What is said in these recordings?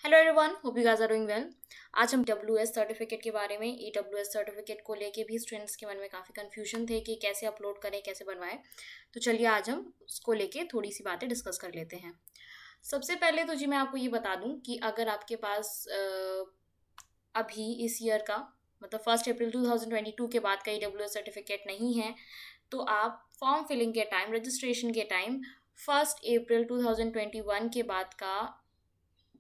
Hello everyone, hope you guys are doing well. आज हम EWS certificate के बारे में EWS सर्टिफिकेट को लेके भी स्टूडेंट्स के मन में काफ़ी कन्फ्यूजन थे कि कैसे अपलोड करें, कैसे बनवाएं। तो चलिए आज हम उसको लेके थोड़ी सी बातें डिस्कस कर लेते हैं। सबसे पहले तो जी मैं आपको ये बता दूं कि अगर आपके पास अभी इस ईयर का मतलब 1 अप्रैल 2022 के बाद का EWS सर्टिफिकेट नहीं है तो आप फॉर्म फिलिंग के टाइम, रजिस्ट्रेशन के टाइम 1 अप्रैल 2021 के बाद का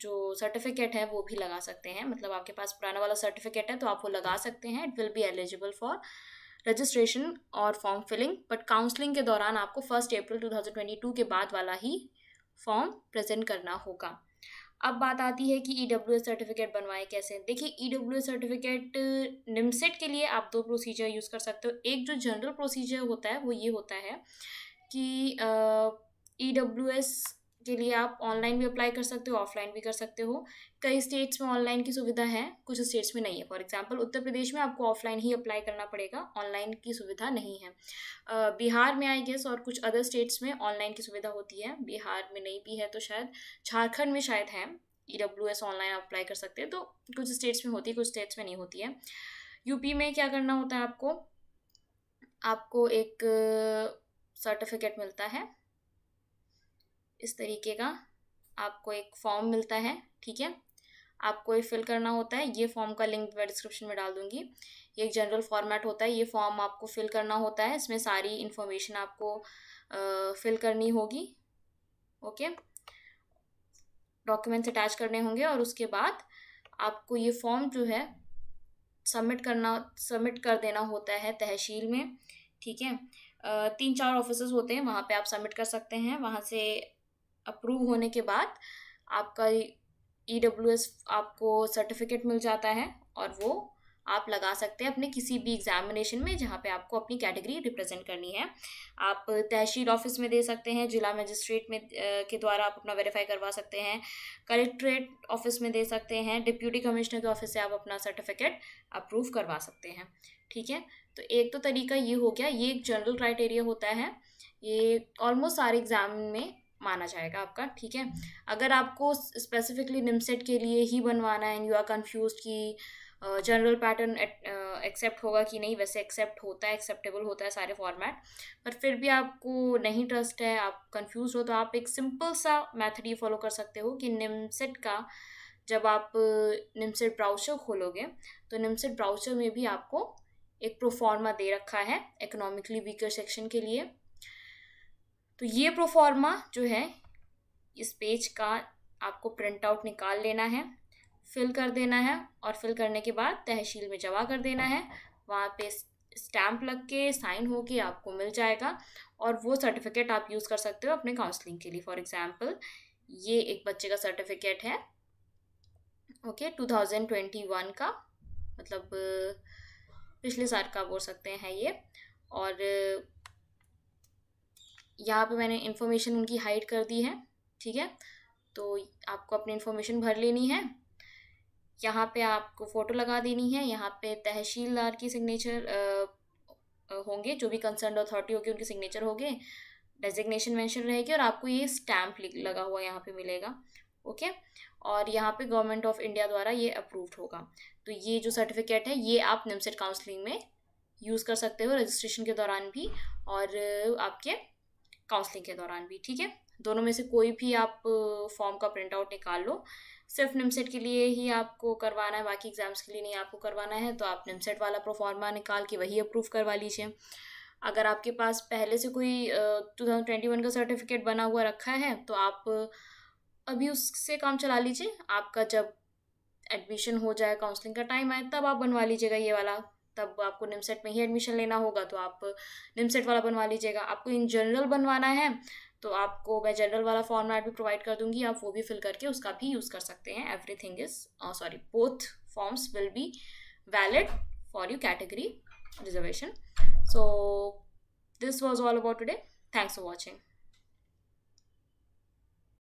जो सर्टिफिकेट है वो भी लगा सकते हैं। मतलब आपके पास पुराना वाला सर्टिफिकेट है तो आप वो लगा सकते हैं। It will be eligible for registration और फॉर्म फिलिंग, बट काउंसलिंग के दौरान आपको 1 अप्रैल 2022 के बाद वाला ही फॉर्म प्रेजेंट करना होगा। अब बात आती है कि EWS सर्टिफिकेट बनवाएं कैसे। देखिए, EWS सर्टिफिकेट निमसेट के लिए आप दो प्रोसीजर यूज़ कर सकते हो। एक जो जनरल प्रोसीजर होता है वो ये होता है कि EWS के लिए आप ऑनलाइन भी अप्लाई कर सकते हो, ऑफलाइन भी कर सकते हो। कई स्टेट्स में ऑनलाइन की सुविधा है, कुछ स्टेट्स में नहीं है। फॉर एग्जांपल उत्तर प्रदेश में आपको ऑफलाइन ही अप्लाई करना पड़ेगा, ऑनलाइन की सुविधा नहीं है। बिहार में आई गेस और कुछ अदर स्टेट्स में ऑनलाइन की सुविधा होती है। बिहार में नहीं भी है तो शायद झारखंड में शायद है। EWS ऑनलाइन आप अप्लाई कर सकते हैं। तो कुछ स्टेट्स में होती है, कुछ स्टेट्स में नहीं होती है। यूपी में क्या करना होता है, आपको एक सर्टिफिकेट मिलता है इस तरीके का। आपको एक फॉर्म मिलता है, ठीक है। आपको ये फिल करना होता है। ये फॉर्म का लिंक मैं डिस्क्रिप्शन में डाल दूंगी। ये एक जनरल फॉर्मेट होता है। ये फॉर्म आपको फिल करना होता है। इसमें सारी इन्फॉर्मेशन आपको फिल करनी होगी। ओके, डॉक्यूमेंट्स अटैच करने होंगे और उसके बाद आपको ये फॉर्म जो है सबमिट कर देना होता है तहसील में, ठीक है। 3-4 ऑफिसेज होते हैं, वहाँ पे आप सबमिट कर सकते हैं। वहाँ से अप्रूव होने के बाद आपका EWS आपको सर्टिफिकेट मिल जाता है और वो आप लगा सकते हैं अपने किसी भी एग्जामिनेशन में जहाँ पे आपको अपनी कैटेगरी रिप्रेजेंट करनी है। आप तहसील ऑफिस में दे सकते हैं, जिला मजिस्ट्रेट में के द्वारा आप अपना वेरीफाई करवा सकते हैं, कलेक्ट्रेट ऑफिस में दे सकते हैं, डिप्यूटी कमिश्नर के ऑफिस से आप अपना सर्टिफिकेट अप्रूव करवा सकते हैं, ठीक है। तो एक तो तरीका ये हो गया। ये एक जनरल क्राइटेरिया होता है, ये ऑलमोस्ट सारे एग्जाम में माना जाएगा आपका, ठीक है। अगर आपको स्पेसिफिकली निमसेट के लिए ही बनवाना है एंड यू आर कन्फ्यूज कि जनरल पैटर्न एक्सेप्ट होगा कि नहीं, वैसे एक्सेप्ट होता है, एक्सेप्टेबल होता है सारे फॉर्मेट, पर फिर भी आपको नहीं ट्रस्ट है, आप कंफ्यूज हो, तो आप एक सिंपल सा मेथड ये फॉलो कर सकते हो कि निमसेट का जब आप निमसेट ब्राउज़र खोलोगे तो निमसेट ब्राउज़र में भी आपको एक प्रोफॉर्मा दे रखा है इकोनॉमिकली वीकर सेक्शन के लिए। तो ये प्रोफॉर्मा जो है इस पेज का आपको प्रिंट आउट निकाल लेना है, फिल कर देना है और फिल करने के बाद तहसील में जमा कर देना है। वहाँ पे स्टैम्प लग के साइन हो के आपको मिल जाएगा और वो सर्टिफिकेट आप यूज़ कर सकते हो अपने काउंसलिंग के लिए। फॉर एग्जांपल ये एक बच्चे का सर्टिफिकेट है, ओके, 2021 का, मतलब पिछले साल का बोल सकते हैं ये। और यहाँ पे मैंने इन्फॉर्मेशन उनकी हाइड कर दी है, ठीक है। तो आपको अपनी इन्फॉर्मेशन भर लेनी है। यहाँ पे आपको फ़ोटो लगा देनी है। यहाँ पे तहसीलदार की सिग्नेचर होंगे, जो भी कंसर्न अथॉरिटी होगी उनके सिग्नेचर होंगे, डेजिग्नेशन मेंशन रहेगी और आपको ये स्टैम्प लगा हुआ यहाँ पे मिलेगा, ओके। और यहाँ पे गवर्नमेंट ऑफ इंडिया द्वारा ये अप्रूव्ड होगा। तो ये जो सर्टिफिकेट है ये आप निमसेट काउंसलिंग में यूज़ कर सकते हो, रजिस्ट्रेशन के दौरान भी और आपके काउंसलिंग के दौरान भी, ठीक है। दोनों में से कोई भी आप फॉर्म का प्रिंट आउट निकाल लो। सिर्फ निमसेट के लिए ही आपको करवाना है, बाकी एग्जाम्स के लिए नहीं आपको करवाना है, तो आप निमसेट वाला प्रोफॉर्मा निकाल के वही अप्रूव करवा लीजिए। अगर आपके पास पहले से कोई 2021 का सर्टिफिकेट बना हुआ रखा है तो आप अभी उससे काम चला लीजिए। आपका जब एडमिशन हो जाए, काउंसलिंग का टाइम आए, तब आप बनवा लीजिएगा ये वाला। तब आपको निमसेट में ही एडमिशन लेना होगा तो आप निमसेट वाला बनवा लीजिएगा। आपको इन जनरल बनवाना है तो आपको मैं जनरल वाला फॉर्मेट भी प्रोवाइड कर दूंगी, आप वो भी फिल करके उसका भी यूज़ कर सकते हैं। Everything is both forms will be valid for you category reservation. So this was all about today. Thanks for watching.